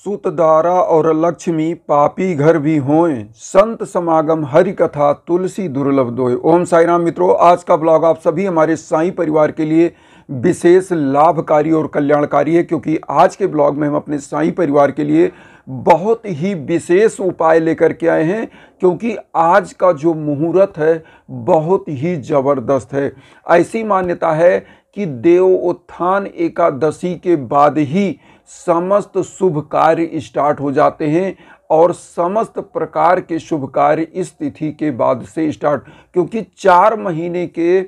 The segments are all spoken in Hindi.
सुतदारा और लक्ष्मी पापी घर भी होएं, संत समागम हरि कथा तुलसी दुर्लभ दोय। ओम साई राम मित्रों, आज का ब्लॉग आप सभी हमारे साईं परिवार के लिए विशेष लाभकारी और कल्याणकारी है, क्योंकि आज के ब्लॉग में हम अपने साईं परिवार के लिए बहुत ही विशेष उपाय लेकर के आए हैं, क्योंकि आज का जो मुहूर्त है बहुत ही ज़बरदस्त है। ऐसी मान्यता है कि देव उत्थान एकादशी के बाद ही समस्त शुभ कार्य स्टार्ट हो जाते हैं और समस्त प्रकार के शुभ कार्य इस तिथि के बाद से स्टार्ट, क्योंकि 4 महीने के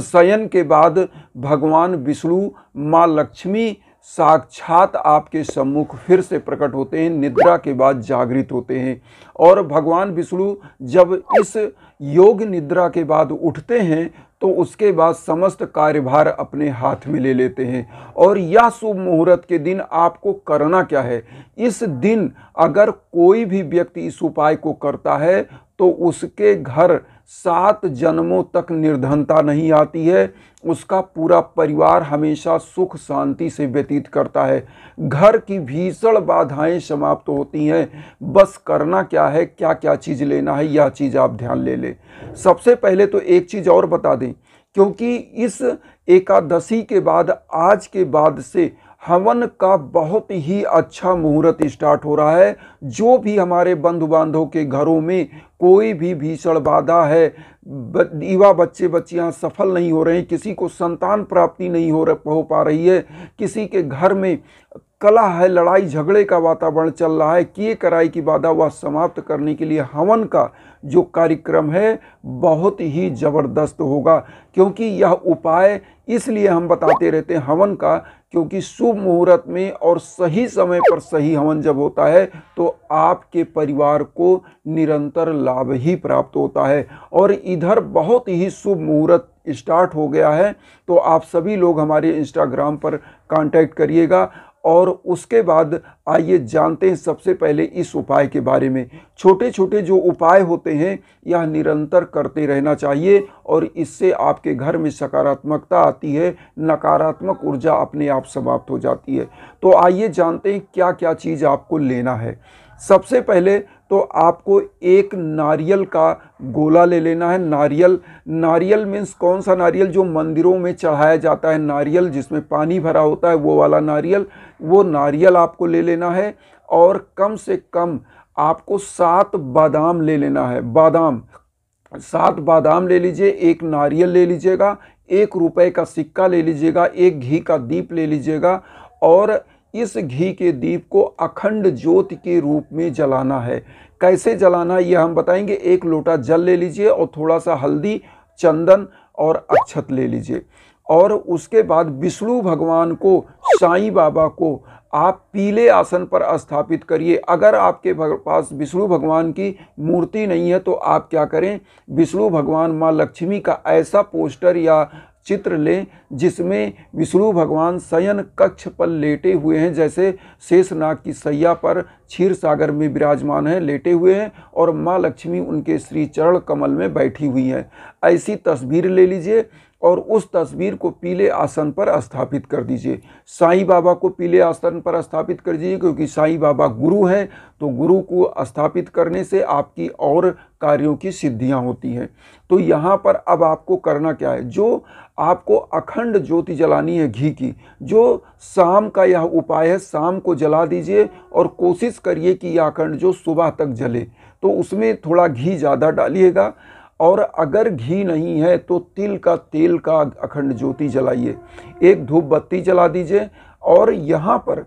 शयन के बाद भगवान विष्णु माँ लक्ष्मी साक्षात आपके सम्मुख फिर से प्रकट होते हैं, निद्रा के बाद जागृत होते हैं। और भगवान विष्णु जब इस योग निद्रा के बाद उठते हैं तो उसके बाद समस्त कार्यभार अपने हाथ में ले लेते हैं। और यह शुभ मुहूर्त के दिन आपको करना क्या है? इस दिन अगर कोई भी व्यक्ति इस उपाय को करता है तो उसके घर 7 जन्मों तक निर्धनता नहीं आती है, उसका पूरा परिवार हमेशा सुख शांति से व्यतीत करता है, घर की भीषण बाधाएं समाप्त होती हैं। बस करना क्या है, क्या क्या चीज़ लेना है, यह चीज़ आप ध्यान ले लें। सबसे पहले तो एक चीज़ और बता दें, क्योंकि इस एकादशी के बाद आज के बाद से हवन का बहुत ही अच्छा मुहूर्त स्टार्ट हो रहा है। जो भी हमारे बंधु बांधव के घरों में कोई भी भीषण बाधा है, युवा बच्चे बच्चियां सफल नहीं हो रहे हैं, किसी को संतान प्राप्ति नहीं हो पा रही है, किसी के घर में कलह है, लड़ाई झगड़े का वातावरण चल रहा है, किए कराई की बाधा वह समाप्त करने के लिए हवन का जो कार्यक्रम है बहुत ही ज़बरदस्त होगा। क्योंकि यह उपाय इसलिए हम बताते रहते हैं हवन का, क्योंकि शुभ मुहूर्त में और सही समय पर सही हवन जब होता है तो आपके परिवार को निरंतर लाभ ही प्राप्त होता है। और इधर बहुत ही शुभ मुहूर्त स्टार्ट हो गया है, तो आप सभी लोग हमारे इंस्टाग्राम पर कांटेक्ट करिएगा। और उसके बाद आइए जानते हैं सबसे पहले इस उपाय के बारे में। छोटे छोटे जो उपाय होते हैं यह निरंतर करते रहना चाहिए और इससे आपके घर में सकारात्मकता आती है, नकारात्मक ऊर्जा अपने आप समाप्त हो जाती है। तो आइए जानते हैं क्या क्या चीज़ आपको लेना है। सबसे पहले तो आपको एक नारियल का गोला ले लेना है। नारियल मीन्स कौन सा नारियल? जो मंदिरों में चढ़ाया जाता है नारियल, जिसमें पानी भरा होता है, वो वाला नारियल, वो नारियल आपको ले लेना है। और कम से कम आपको 7 बादाम ले लेना है। 7 बादाम ले लीजिए, एक नारियल ले लीजिएगा, 1 रुपए का सिक्का ले लीजिएगा, एक घी का दीप ले लीजिएगा। और इस घी के दीप को अखंड ज्योति के रूप में जलाना है। कैसे जलाना है यह हम बताएंगे। 1 लोटा जल ले लीजिए और थोड़ा सा हल्दी, चंदन और अक्षत ले लीजिए। और उसके बाद विष्णु भगवान को, साईं बाबा को आप पीले आसन पर स्थापित करिए। अगर आपके पास विष्णु भगवान की मूर्ति नहीं है तो आप क्या करें, विष्णु भगवान माँ लक्ष्मी का ऐसा पोस्टर या चित्र लें जिसमें विष्णु भगवान शयन कक्ष पर लेटे हुए हैं, जैसे शेषनाग की सैया पर क्षीर सागर में विराजमान है, लेटे हुए हैं, और माँ लक्ष्मी उनके श्री चरण कमल में बैठी हुई हैं। ऐसी तस्वीर ले लीजिए और उस तस्वीर को पीले आसन पर स्थापित कर दीजिए। साईं बाबा को पीले आसन पर स्थापित कर दीजिए, क्योंकि साईं बाबा गुरु हैं, तो गुरु को स्थापित करने से आपकी और कार्यों की सिद्धियां होती हैं। तो यहाँ पर अब आपको करना क्या है, जो आपको अखंड ज्योति जलानी है घी की, जो शाम का यह उपाय है, शाम को जला दीजिए और कोशिश करिए कि यह अखंड जो सुबह तक जले, तो उसमें थोड़ा घी ज़्यादा डालिएगा। और अगर घी नहीं है तो तिल का तेल का अखंड ज्योति जलाइए, एक धूप बत्ती जला दीजिए। और यहाँ पर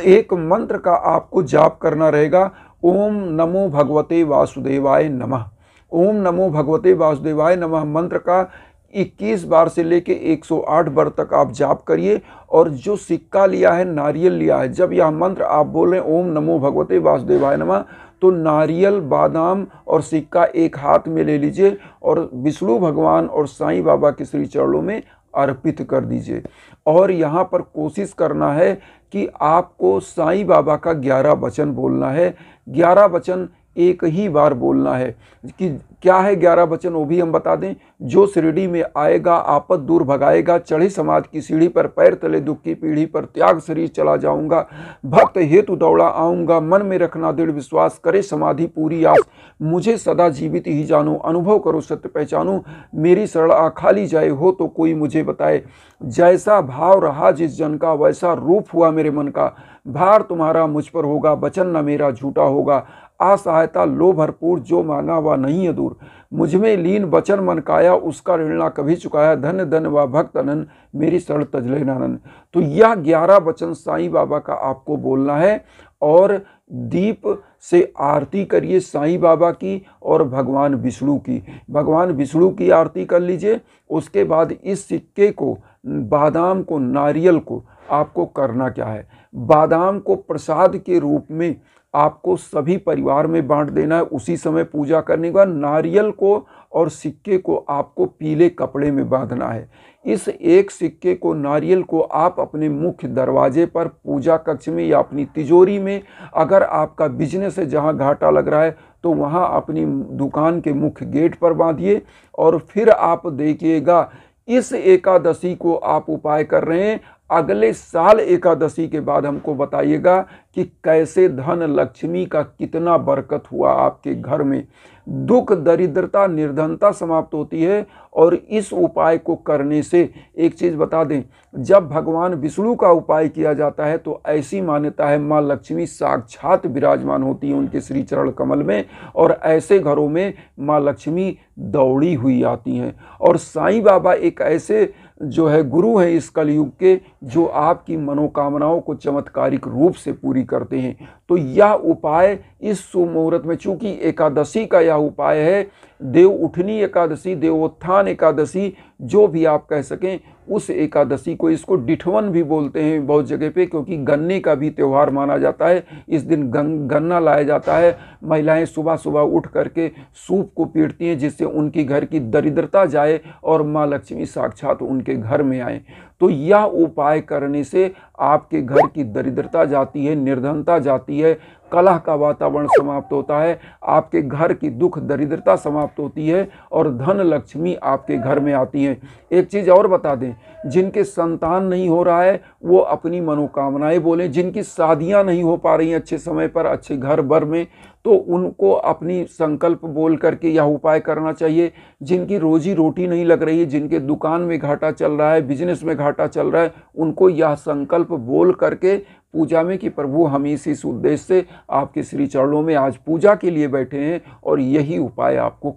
एक मंत्र का आपको जाप करना रहेगा, ओम नमो भगवते वासुदेवाय नमः। ओम नमो भगवते वासुदेवाय नमः मंत्र का 21 बार से लेके 108 बार तक आप जाप करिए। और जो सिक्का लिया है, नारियल लिया है, जब यह मंत्र आप बोल रहे हैं ओम नमो भगवते वासुदेवाय नमः, तो नारियल, बादाम और सिक्का एक हाथ में ले लीजिए और विष्णु भगवान और साईं बाबा के श्री चरणों में अर्पित कर दीजिए। और यहाँ पर कोशिश करना है कि आपको साईं बाबा का 11 वचन बोलना है। 11 वचन एक ही बार बोलना है। कि क्या है 11 वचन वो भी हम बता दें। जो शिरडी में आएगा आपद दूर भगाएगा, चढ़ी समाज की सीढ़ी पर पैर तले दुख की पीढ़ी पर, त्याग शरीर चला जाऊंगा, भक्त हेतु दौड़ा आऊंगा, मन में रखना दृढ़ विश्वास, करे समाधि पूरी आस, मुझे सदा जीवित ही जानो, अनुभव करो सत्य पहचानो, मेरी शरण आ खाली जाए हो तो कोई मुझे बताए, जैसा भाव रहा जिस जन का वैसा रूप हुआ मेरे मन का, भार तुम्हारा मुझ पर होगा वचन न मेरा झूठा होगा, असहायता लो भरपूर जो मांगा वह नहीं है दूर, मुझ में लीन वचन मन काया उसका ऋण ना कभी चुकाया, धन धन व भक्त अनन मेरी शरण तजले नानन। तो यह 11 वचन साईं बाबा का आपको बोलना है और दीप से आरती करिए साईं बाबा की और भगवान विष्णु की। भगवान विष्णु की आरती कर लीजिए। उसके बाद इस सिक्के को, बादाम को, नारियल को आपको करना क्या है, बादाम को प्रसाद के रूप में आपको सभी परिवार में बांट देना है। उसी समय पूजा करने के बाद नारियल को और सिक्के को आपको पीले कपड़े में बांधना है। इस एक सिक्के को, नारियल को आप अपने मुख्य दरवाजे पर, पूजा कक्ष में या अपनी तिजोरी में, अगर आपका बिजनेस है जहां घाटा लग रहा है तो वहां अपनी दुकान के मुख्य गेट पर बांधिए। और फिर आप देखिएगा इस एकादशी को आप उपाय कर रहे हैं, अगले साल एकादशी के बाद हमको बताइएगा कि कैसे धन लक्ष्मी का कितना बरकत हुआ आपके घर में, दुख दरिद्रता निर्धनता समाप्त होती है। और इस उपाय को करने से एक चीज़ बता दें, जब भगवान विष्णु का उपाय किया जाता है तो ऐसी मान्यता है माँ लक्ष्मी साक्षात विराजमान होती है उनके श्री चरण कमल में, और ऐसे घरों में माँ लक्ष्मी दौड़ी हुई आती हैं। और साईं बाबा एक ऐसे जो है गुरु हैं इस कलयुग के, जो आपकी मनोकामनाओं को चमत्कारिक रूप से पूरी करते हैं। तो यह उपाय इस सुमुहूर्त में, चूंकि एकादशी का यह उपाय है, देव उठनी एकादशी, देवोत्थान एकादशी, जो भी आप कह सकें, उस एकादशी को, इसको डिठवन भी बोलते हैं बहुत जगह पे, क्योंकि गन्ने का भी त्यौहार माना जाता है। इस दिन गन्ना लाया जाता है, महिलाएं सुबह सुबह उठ करके सूप को पीटती हैं जिससे उनकी घर की दरिद्रता जाए और माँ लक्ष्मी साक्षात उनके घर में आए। तो यह उपाय करने से आपके घर की दरिद्रता जाती है, निर्धनता जाती है, कलह का वातावरण समाप्त होता है, आपके घर की दुख दरिद्रता समाप्त होती है और धन लक्ष्मी आपके घर में आती है। एक चीज़ और बता दें, जिनके संतान नहीं हो रहा है वो अपनी मनोकामनाएं बोलें, जिनकी शादियां नहीं हो पा रही हैं अच्छे समय पर, अच्छे घर बर में, तो उनको अपनी संकल्प बोल करके यह उपाय करना चाहिए। जिनकी रोजी रोटी नहीं लग रही है, जिनके दुकान में घाटा चल रहा है, बिजनेस में घाटा चल रहा है, उनको यह संकल्प बोल करके पूजा में कि प्रभु हम इस उद्देश्य से आपके श्री चरणों में आज पूजा के लिए बैठे हैं और यही उपाय आपको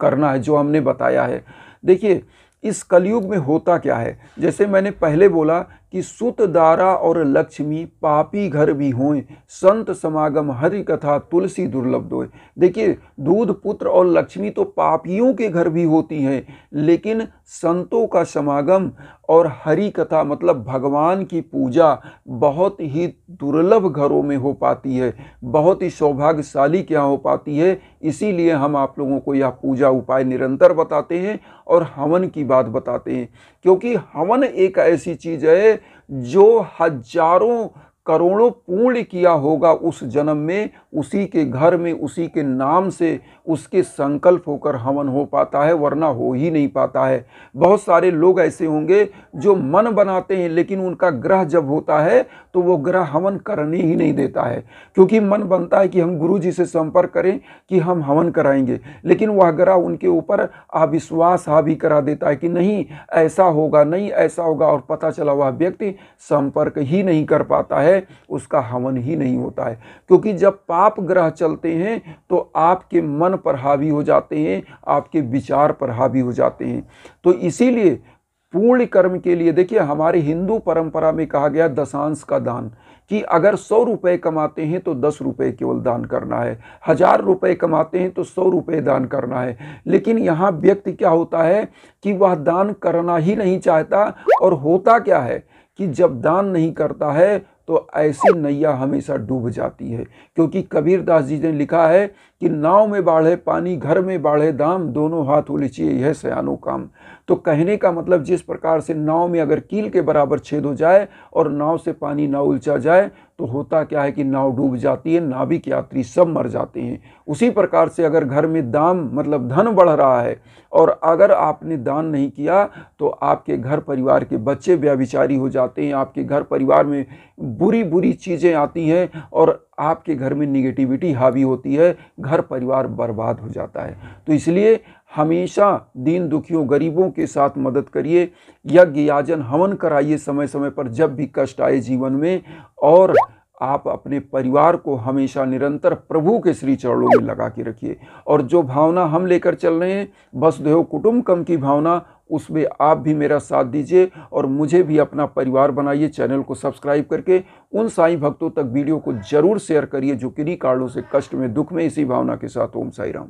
करना है जो हमने बताया है। देखिए इस कलयुग में होता क्या है, जैसे मैंने पहले बोला कि सुत दारा और लक्ष्मी पापी घर भी हों, संत समागम हरि कथा तुलसी दुर्लभ दोय। देखिए दूध पुत्र और लक्ष्मी तो पापियों के घर भी होती हैं, लेकिन संतों का समागम और हरि कथा मतलब भगवान की पूजा बहुत ही दुर्लभ घरों में हो पाती है, बहुत ही सौभाग्यशाली क्या हो पाती है। इसीलिए हम आप लोगों को यह पूजा उपाय निरंतर बताते हैं और हवन की बात बताते हैं, क्योंकि हवन एक ऐसी चीज़ है जो हजारों करोड़ों पुण्य किया होगा उस जन्म में, उसी के घर में, उसी के नाम से उसके संकल्प होकर हवन हो पाता है, वरना हो ही नहीं पाता है। बहुत सारे लोग ऐसे होंगे जो मन बनाते हैं, लेकिन उनका ग्रह जब होता है तो वो ग्रह हवन करने ही नहीं देता है, क्योंकि मन बनता है कि हम गुरु जी से संपर्क करें कि हम हवन कराएंगे, लेकिन वह ग्रह उनके ऊपर अविश्वास हावी करा देता है कि नहीं ऐसा होगा, नहीं ऐसा होगा, और पता चला वह व्यक्ति संपर्क ही नहीं कर पाता है, उसका हवन ही नहीं होता है। क्योंकि जब पाप ग्रह चलते हैं तो आपके मन पर हावी हो जाते हैं, आपके विचार पर हावी हो जाते हैं। तो इसीलिए पूर्ण कर्म के लिए देखिए हमारे हिंदू परंपरा में कहा गया दशांश का दान, कि अगर 100 रुपये कमाते हैं तो 10 रुपये केवल दान करना है, 1000 रुपये कमाते हैं तो 100 रुपये दान करना है। लेकिन यहाँ व्यक्ति क्या होता है कि वह दान करना ही नहीं चाहता, और होता क्या है कि जब दान नहीं करता है तो ऐसी नैया हमेशा डूब जाती है। क्योंकि कबीरदास जी ने लिखा है कि नाव में बाढ़े पानी, घर में बाढ़े दाम, दोनों हाथ उलीचिए यह सयानो काम। तो कहने का मतलब जिस प्रकार से नाव में अगर कील के बराबर छेद हो जाए और नाव से पानी ना उलचा जाए तो होता क्या है कि नाव डूब जाती है, नाविक यात्री सब मर जाते हैं। उसी प्रकार से अगर घर में दाम मतलब धन बढ़ रहा है और अगर आपने दान नहीं किया तो आपके घर परिवार के बच्चे व्यभिचारी हो जाते हैं, आपके घर परिवार में बुरी बुरी चीज़ें आती हैं और आपके घर में निगेटिविटी हावी होती है, घर परिवार बर्बाद हो जाता है। तो इसलिए हमेशा दीन दुखियों गरीबों के साथ मदद करिए, यज्ञ याजन हवन कराइए समय समय पर जब भी कष्ट आए जीवन में, और आप अपने परिवार को हमेशा निरंतर प्रभु के श्री चरणों में लगा के रखिए। और जो भावना हम लेकर चल रहे हैं वसुधैव कुटुंबकम की भावना, उसमें आप भी मेरा साथ दीजिए और मुझे भी अपना परिवार बनाइए। चैनल को सब्सक्राइब करके उन साईं भक्तों तक वीडियो को जरूर शेयर करिए जो किन्हीं कारणों से कष्ट में दुख में, इसी भावना के साथ ओम साई राम।